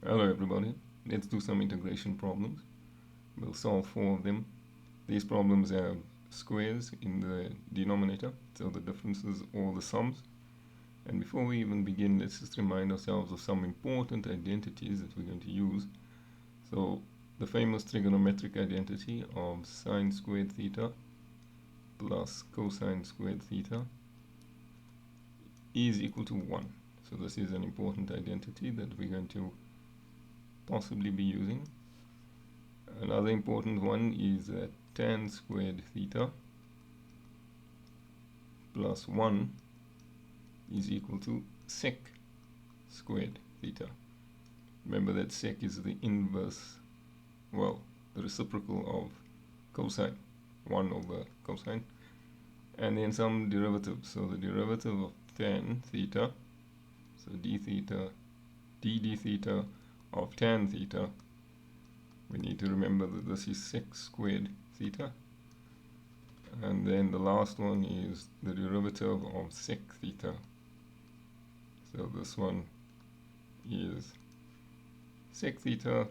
Hello everybody, let's do some integration problems. We'll solve 4 of them. These problems have squares in the denominator, so the differences or the sums. And before we even begin, let's just remind ourselves of some important identities that we're going to use. So the famous trigonometric identity of sine squared theta plus cosine squared theta is equal to 1. So this is an important identity that we're going to possibly be using. Another important one is that tan squared theta plus 1 is equal to sec squared theta. Remember that sec is the inverse, well, the reciprocal of cosine, 1 over cosine, and then some derivatives. So the derivative of tan theta, so d theta, d theta of tan theta, we need to remember that this is sec squared theta. And then the last one is the derivative of sec theta. So this one is sec theta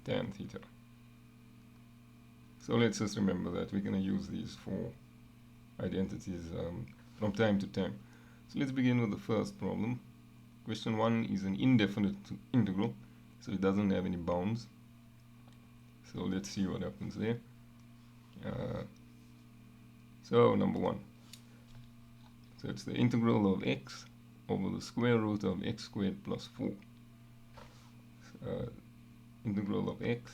tan theta. So let's just remember that we're going to use these 4 identities from time to time. So let's begin with the first problem. Question 1 is an indefinite integral, so it doesn't have any bounds. So let's see what happens there. So number 1. So it's the integral of x over the square root of x squared plus 4. Integral of x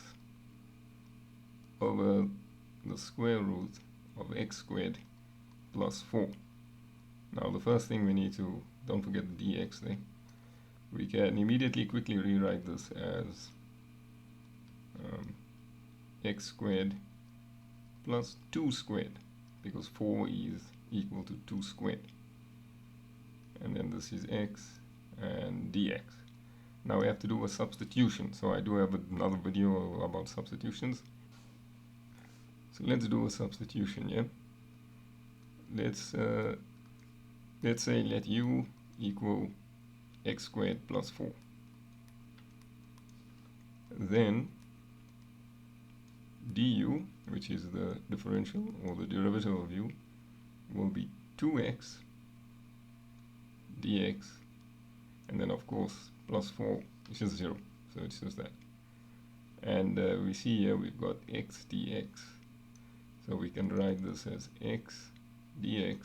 over the square root of x squared plus 4. Now the first thing we need to, don't forget the dx there. We can immediately quickly rewrite this as x squared plus 2 squared, because 4 is equal to 2 squared. And then this is x and dx. Now we have to do a substitution. So I do have another video about substitutions. So let's do a substitution, yeah? Let's say let u equal x squared plus 4. Then du, which is the differential or the derivative of u, will be 2x dx, and then of course plus 4, which is 0, so it's just that. And we see here we've got x dx, so we can write this as x dx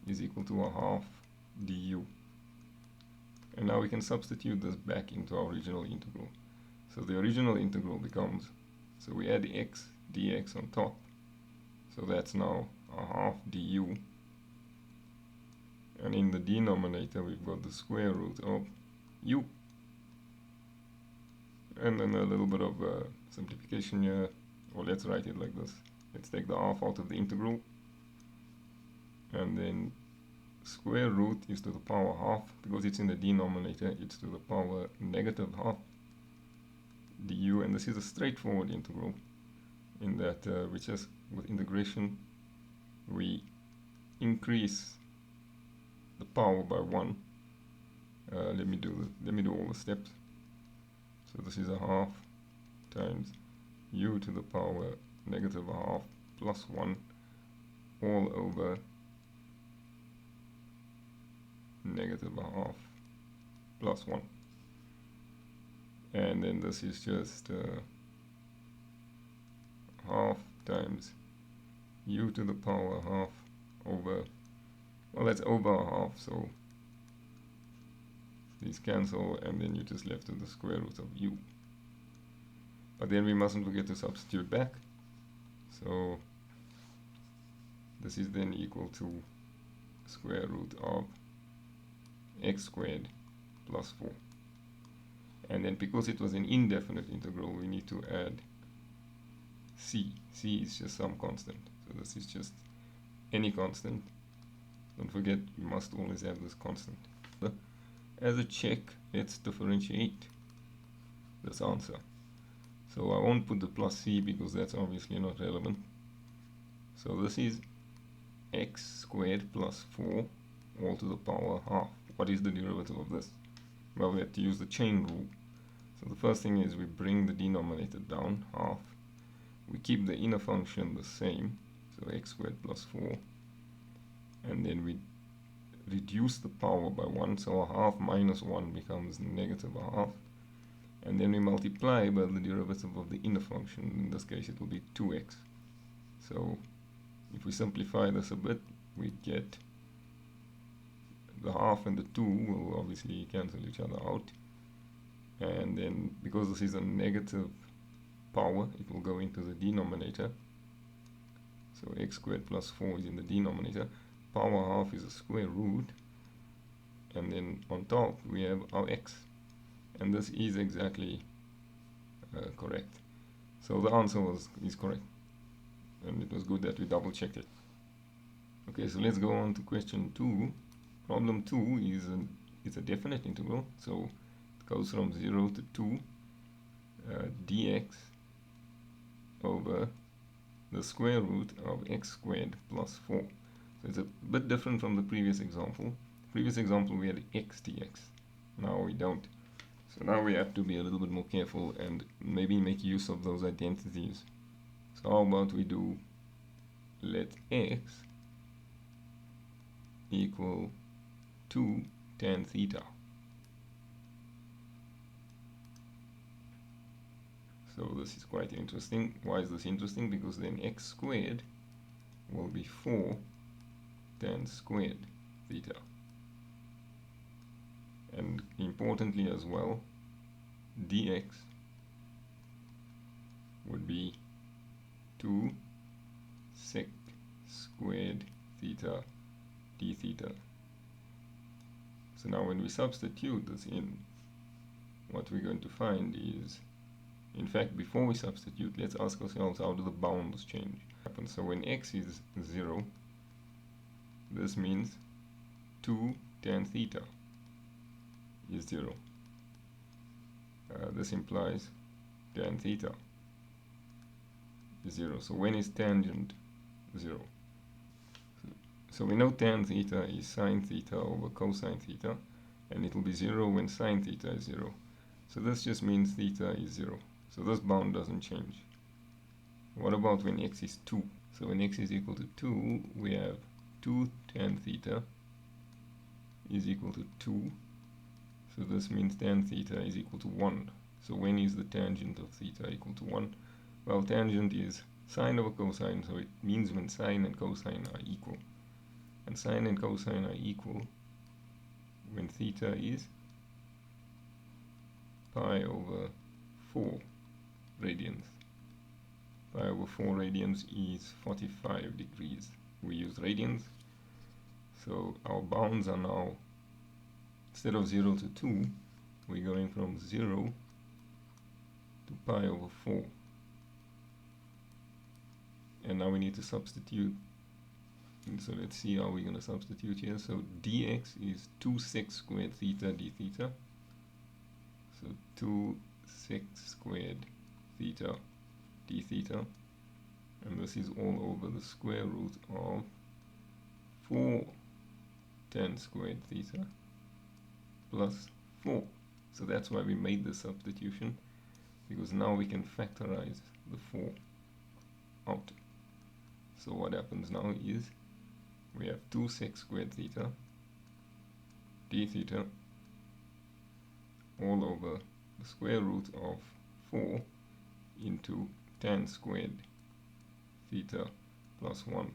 is equal to 1/2 du. And now we can substitute this back into our original integral. So the original integral becomes, so we add x dx on top, so that's now 1/2 du, and in the denominator we've got the square root of u. And then a little bit of simplification here, or let's write it like this. Let's take the half out of the integral, and then square root is to the power half, because it's in the denominator, it's to the power -1/2 du. And this is a straightforward integral in that we just, with integration, we increase the power by 1. Let me do all the steps. So this is 1/2 times u to the power -1/2 plus 1 all over -1/2 plus 1. And then this is just 1/2 times u to the power 1/2 over, well, that's over 1/2, so these cancel, and then you're just left with the square root of u. But then we mustn't forget to substitute back. So this is then equal to square root of x squared plus 4. And then because it was an indefinite integral, we need to add c. C is just some constant. So this is just any constant. Don't forget, you must always have this constant. As a check, let's differentiate this answer. So I won't put the plus c because that's obviously not relevant. So this is x squared plus 4 all to the power half. What is the derivative of this? well, we have to use the chain rule. So the first thing is we bring the denominator down half. We keep the inner function the same, so x squared plus 4. And then we reduce the power by 1, so a half minus 1 becomes negative a half. And then we multiply by the derivative of the inner function. In this case, it will be 2x. So if we simplify this a bit, we get the half and the 2 will obviously cancel each other out. And then because this is a negative power, it will go into the denominator. So x squared plus 4 is in the denominator. Power half is a square root. And then on top we have our x. And this is exactly correct. So the answer is correct. And it was good that we double checked it. Okay, so let's go on to question 2. Problem 2 is a definite integral. So it goes from 0 to 2 dx over the square root of x squared plus 4. So it's a bit different from the previous example. Previous example we had x dx. Now we don't. So now we have to be a little bit more careful and maybe make use of those identities. So how about we do let x equal 2 tan theta. So this is quite interesting. Why is this interesting? Because then x squared will be 4 tan squared theta. And importantly as well, dx would be 2 sec squared theta d theta. So now when we substitute this in, what we're going to find is, in fact, before we substitute, let's ask ourselves, how do the bounds change? So when x is 0, this means 2 tan theta is 0. This implies tan theta is 0. So when is tangent 0? So we know tan theta is sine theta over cosine theta, and it will be 0 when sine theta is 0. So this just means theta is 0. So this bound doesn't change. What about when x is 2? So when x is equal to 2, we have 2 tan theta is equal to 2. So this means tan theta is equal to 1. So when is the tangent of theta equal to 1? Well, tangent is sine over cosine, so it means when sine and cosine are equal. And sine and cosine are equal when theta is pi over 4 radians. Pi over 4 radians is 45 degrees. We use radians. So our bounds are now, instead of 0 to 2, we're going from 0 to pi over 4. And now we need to substitute. And so let's see how we're going to substitute here. So dx is 2 sec squared theta d theta. So 2 sec squared theta d theta. And this is all over the square root of 4 tan squared theta plus 4. So that's why we made the substitution, because now we can factorize the 4 out. So what happens now is we have 2 sec squared theta d theta all over the square root of 4 into tan squared theta plus 1.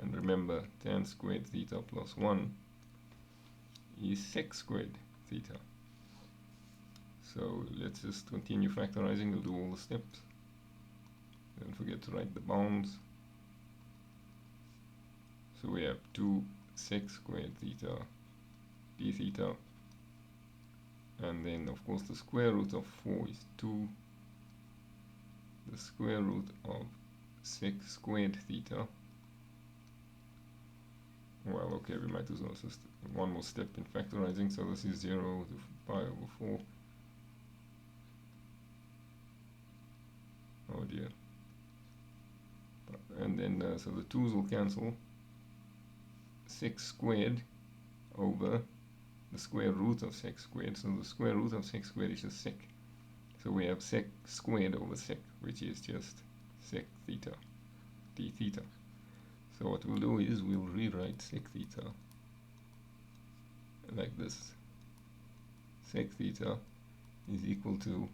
And remember, tan squared theta plus 1 is sec squared theta. So let's just continue factorizing. We'll do all the steps. Don't forget to write the bounds. So we have 2 sec squared theta d theta, and then of course the square root of 4 is 2 the square root of sec squared theta. Well, okay, we might as well just one more step in factorizing. So this is 0 to pi over 4. Oh dear. And then so the 2's will cancel. 6 squared over the square root of sec squared. So the square root of sec squared is just sec. So we have sec squared over sec, which is just sec theta, d theta. So what we'll do is we'll rewrite sec theta like this. Sec theta is equal to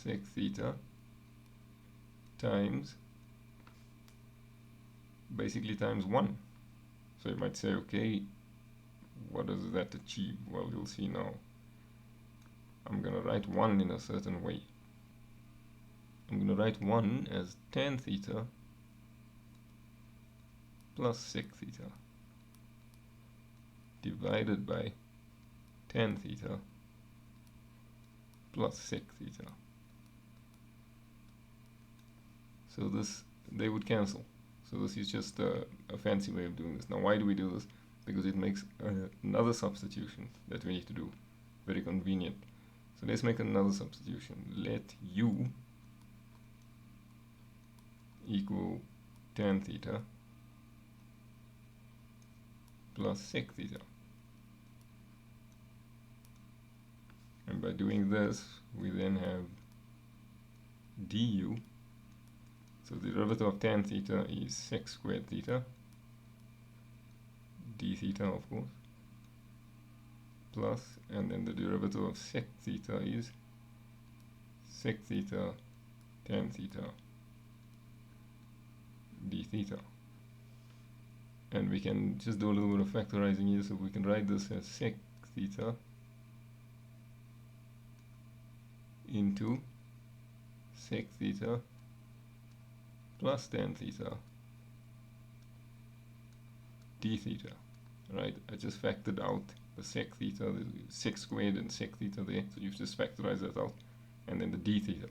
sec theta times, basically times 1. So you might say, okay, what does that achieve? Well, you'll see now. I'm going to write 1 in a certain way. I'm going to write 1 as tan theta plus sec theta divided by tan theta plus sec theta. So this, they would cancel. So this is just a fancy way of doing this. Now why do we do this? Because it makes another substitution that we need to do. Very convenient. So let's make another substitution. Let u equal tan theta plus sec theta. And by doing this, we then have du. So the derivative of tan theta is sec squared theta, d theta of course, plus, and then the derivative of sec theta is sec theta tan theta d theta. And we can just do a little bit of factorizing here, so we can write this as sec theta into sec theta plus tan theta d theta. Right, I just factored out the sec theta, the sec squared and sec theta there, so you just factorize that out, and then the d theta.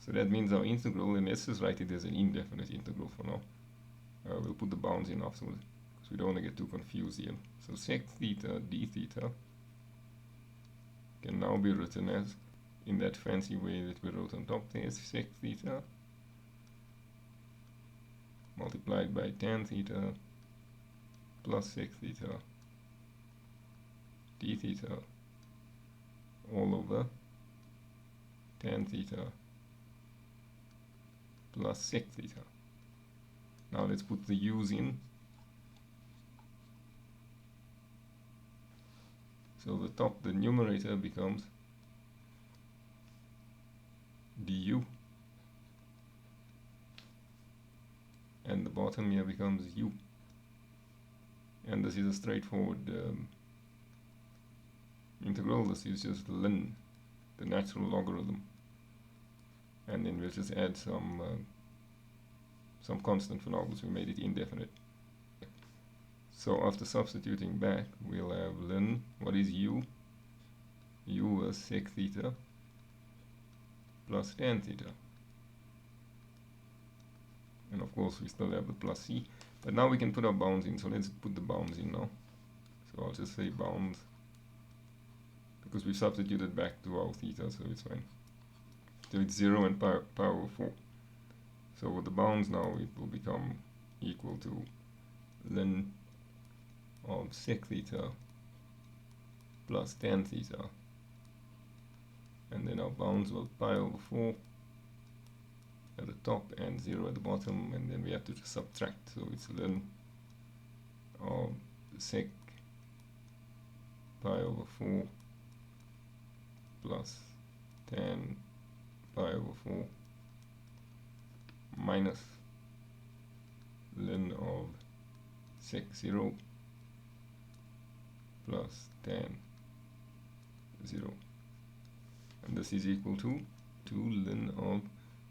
So that means our integral, and let's just write it as an indefinite integral for now. We'll put the bounds in afterwards, because we don't want to get too confused here. So sec theta d theta can now be written as, in that fancy way that we wrote on top there, sec theta multiplied by tan theta plus sec theta d theta all over tan theta plus sec theta. Now let's put the u's in. So the top, the numerator becomes du, and the bottom here becomes u. And this is a straightforward integral. This is just ln, the natural logarithm, and then we'll just add some constant for now because we made it indefinite. So after substituting back, we'll have ln, what is u? U was sec theta plus tan theta. And of course we still have the plus c. But now we can put our bounds in, so let's put the bounds in now. So I'll just say bounds, because we substituted back to our theta, so it's fine. So it's 0 and pi over 4. So with the bounds now, it will become equal to ln of sec theta plus tan theta. And then our bounds will pi over 4 at the top and 0 at the bottom, and then we have to just subtract. So it's ln of sec pi over 4 plus tan pi over 4 minus ln of sec 0 plus tan 0. And this is equal to ln of,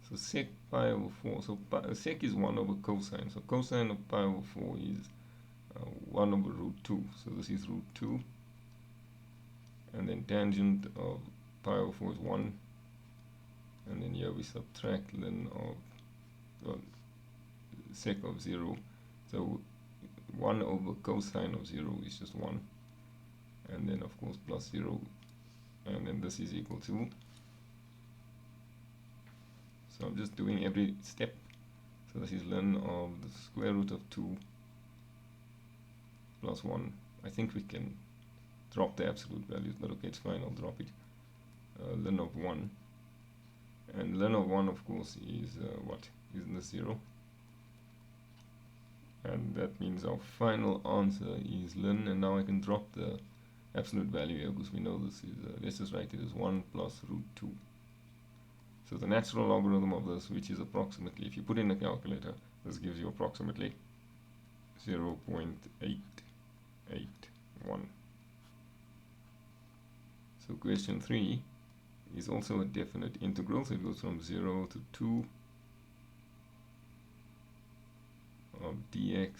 so sec pi over 4, so sec is 1 over cosine, so cosine of pi over 4 is 1 over root 2, so this is root 2, and then tangent of pi over 4 is 1, and then here we subtract ln of sec of 0, so 1 over cosine of 0 is just 1, and then of course plus 0, and then this is equal to, so I'm just doing every step. So this is ln of the square root of 2 plus 1. I think we can drop the absolute values, but okay, it's fine, I'll drop it. Ln of 1, and ln of 1 of course is what? Isn't the 0? And that means our final answer is ln, and now I can drop the absolute value here because we know this is, let's just write it as 1 plus root 2. So the natural logarithm of this, which is approximately, if you put in a calculator, this gives you approximately 0.881. So question 3 is also a definite integral, so it goes from 0 to 2 of dx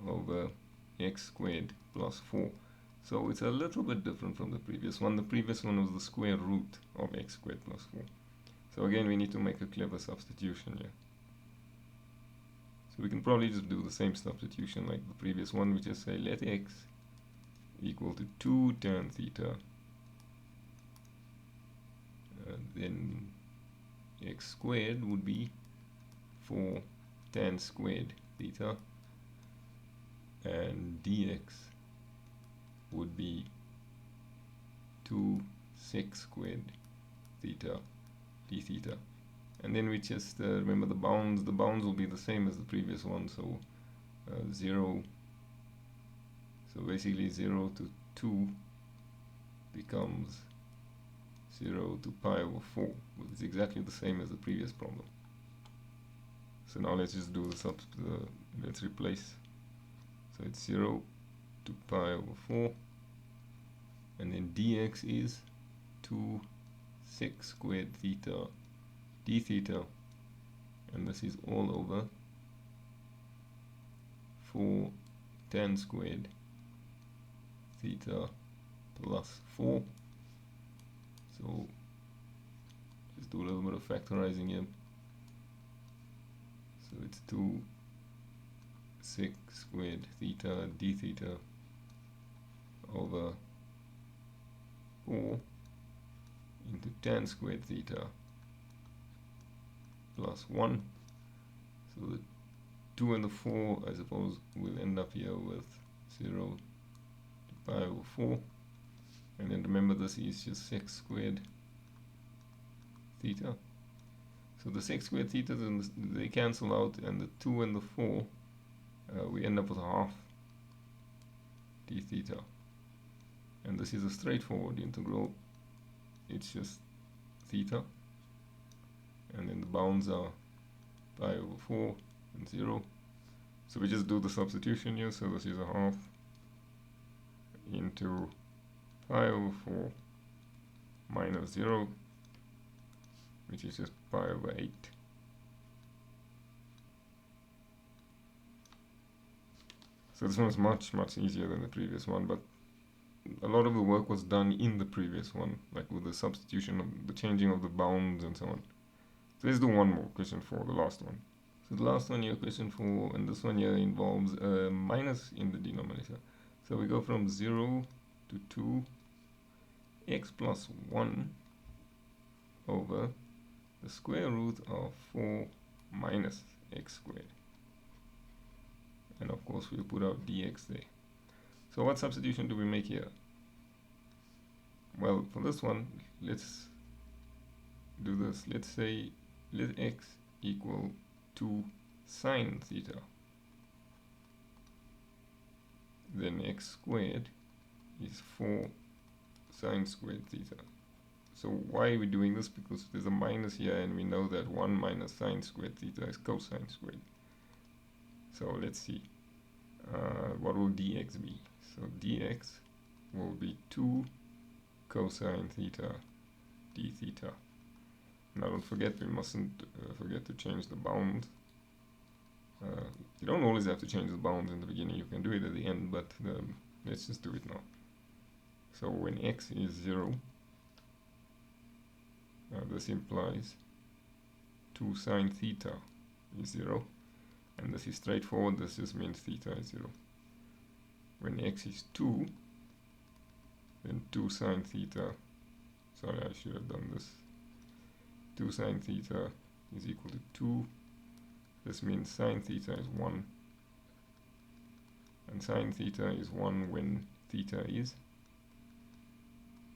over x squared plus 4. So it's a little bit different from the previous one. The previous one was the square root of x squared plus 4. So again, we need to make a clever substitution here. So we can probably just do the same substitution like the previous one. We just say let x equal to 2 tan theta, then x squared would be 4 tan squared theta, and dx would be 2 sec squared theta d theta. And then we just remember the bounds. The bounds will be the same as the previous one, so 0, so basically 0 to 2 becomes 0 to pi over 4, which is exactly the same as the previous problem. So now let's just do the let's replace. So it's 0 to pi over 4, and then dx is 2 sec squared theta d theta, and this is all over 4 tan squared theta plus 4. So just do a little bit of factorizing here. So it's 2 sec squared theta d theta over 4 into tan squared theta plus 1. So the 2 and the 4, I suppose, will end up here with 0 to pi over 4. And then remember, this is just sec squared theta. So the sec squared theta, they cancel out, and the 2 and the 4, we end up with half d theta. And this is a straightforward integral. It's just theta, and then the bounds are pi over 4 and 0. So we just do the substitution here. So this is a half into pi over 4 minus 0, which is just pi over 8. So this one is much easier than the previous one, but a lot of the work was done in the previous one, like with the substitution of the changing of the bounds and so on. So let's do one more, question 4, the last one. So the last one here, question 4, and this one here involves a minus in the denominator. So we go from 0 to 2 x plus 1 over the square root of 4 minus x squared. And of course we'll put out dx there. So what substitution do we make here? Well, for this one, let's do this. Let's say let x equal 2 sine theta. Then x squared is 4 sine squared theta. So why are we doing this? Because there's a minus here, and we know that 1 minus sine squared theta is cosine squared. So let's see. What will dx be? So dx will be 2 cosine theta d theta. Now don't forget, we mustn't forget to change the bounds. You don't always have to change the bounds in the beginning, you can do it at the end, but let's just do it now. So when x is 0, this implies 2 sine theta is 0, and this is straightforward, this just means theta is 0. When x is 2, then 2 sine theta, sorry, I should have done this, 2 sine theta is equal to 2. This means sine theta is 1, and sine theta is 1 when theta is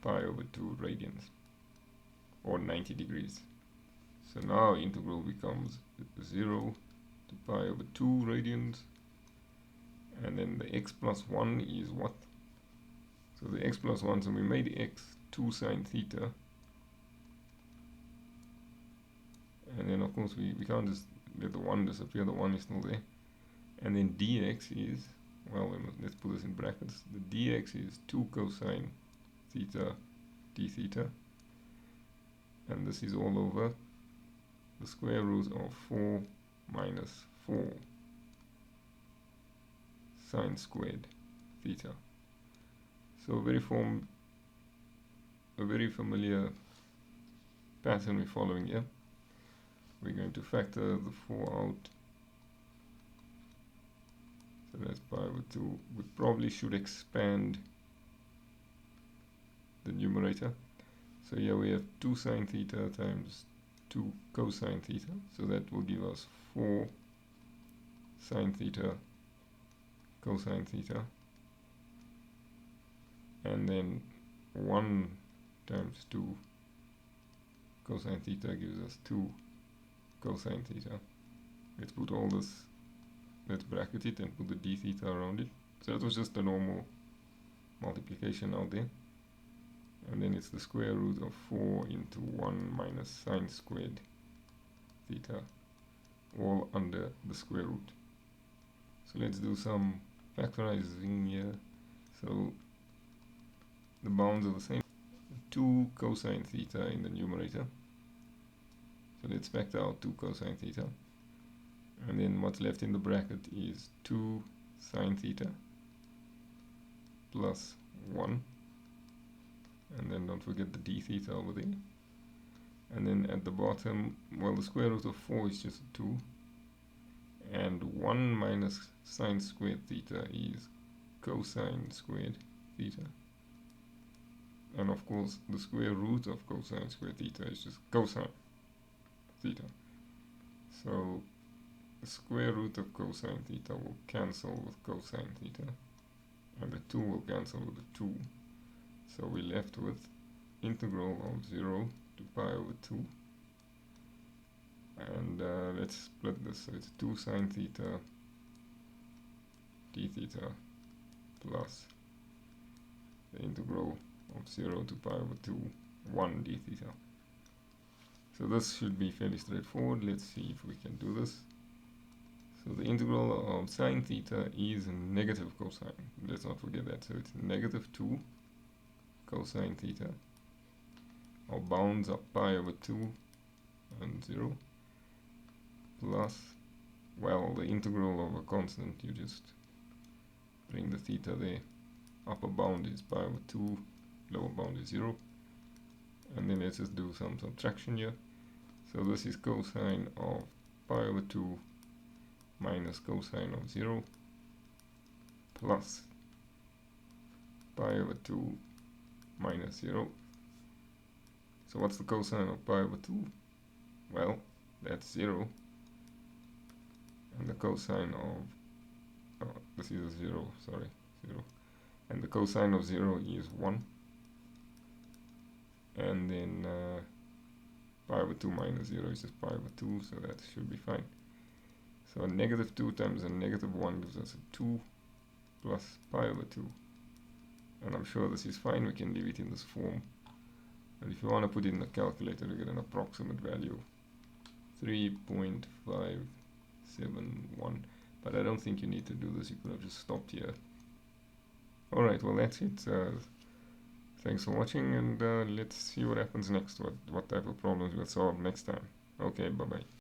pi over 2 radians, or 90 degrees. So now integral becomes 0 to pi over 2 radians, and then the x plus 1 is what? So the x plus 1, so we made x 2 sine theta, and then of course we can't just let the 1 disappear, the 1 is still there. And then dx is, well, let's put this in brackets, the dx is 2 cosine theta d theta, and this is all over the square root of 4 minus 4 sine squared theta. So a very familiar pattern we're following here. We're going to factor the 4 out, so that's pi over 2. We probably should expand the numerator. So here we have 2 sine theta times 2 cosine theta, so that will give us 4 sine theta cosine theta, and then 1 times 2 cosine theta gives us 2 cosine theta. Let's put all this, let's bracket it and put the d theta around it. So that was just a normal multiplication out there, and then it's the square root of 4 into 1 minus sine squared theta, all under the square root. So let's do some factorizing here. So the bounds are the same, 2 cosine theta in the numerator, so let's factor out 2 cosine theta, and then what's left in the bracket is 2 sine theta plus 1, and then don't forget the d theta over there. And then at the bottom, well, the square root of 4 is just 2, and 1 minus sine squared theta is cosine squared theta, and of course the square root of cosine squared theta is just cosine theta. So the square root of cosine theta will cancel with cosine theta, and the 2 will cancel with the 2. So we're left with integral of 0 to pi over 2. And let's split this, so it's 2 sine theta d theta plus the integral of 0 to pi over 2 1 d theta. So this should be fairly straightforward. Let's see if we can do this. So the integral of sine theta is negative cosine. Let's not forget that. So it's negative 2 cosine theta. Our bounds are pi over 2 and 0 plus, well, the integral of a constant, you just bring the theta there. Upper bound is pi over 2, lower bound is 0. And then let's just do some subtraction here. So this is cosine of pi over 2 minus cosine of 0 plus pi over 2 minus 0. So what's the cosine of pi over 2? Well, that's 0. And the cosine of, this is a 0, sorry, 0. And the cosine of 0 is 1. And then pi over 2 minus 0 is just pi over 2, so that should be fine. So a negative 2 times a negative 1 gives us a 2 plus pi over 2. And I'm sure this is fine, we can leave it in this form. And if you want to put it in the calculator, you get an approximate value, 3.571. But I don't think you need to do this, you could have just stopped here. Alright, well that's it. Thanks for watching, and let's see what happens next, what type of problems we'll solve next time. Okay, bye bye.